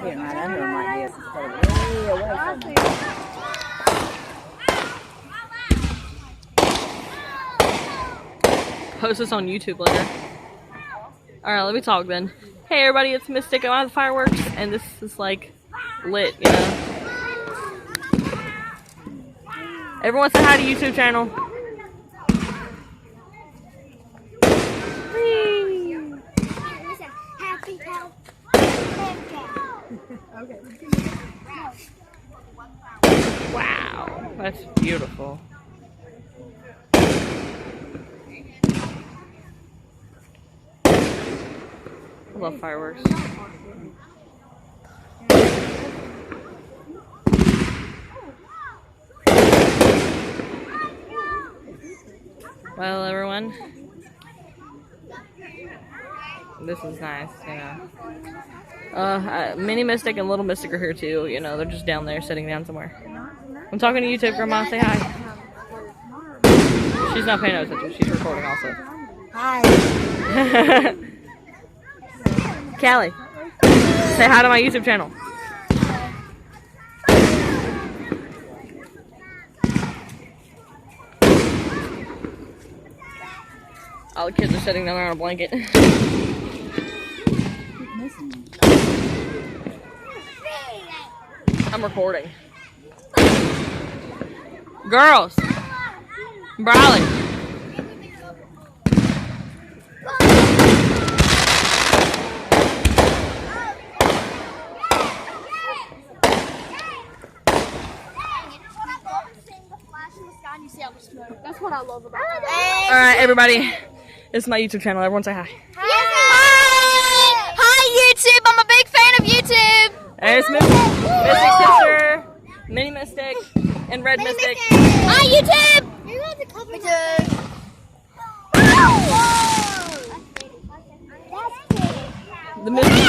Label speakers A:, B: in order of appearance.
A: Here, right under them like this instead of way away from them.
B: Post this on YouTube later. Alright, let me talk then. Hey everybody, it's Mystic. I'm at the fireworks, and this is like lit, you know. Everyone say hi to YouTube channel. Wow, that's beautiful. I love fireworks. Well, everyone, this is nice, you know. Mini Mystic and Little Mystic are here too, you know, they're just down there, sitting down somewhere. I'm talking to YouTube, Grandma, say hi. She's not paying no attention, she's recording also.
A: Hi.
B: Callie, say hi to my YouTube channel. All the kids are sitting down there on a blanket. I'm recording. Girls! Brawley!
C: That's what I love about it.
B: Alright, everybody. This is my YouTube channel. Everyone say hi.
C: Hi! Hi, YouTube! I'm a big fan of YouTube!
B: There's Mystic Sister, Mini Mystic, and Red Mystic.
C: Hi, YouTube! You're going to cover
B: The Mystic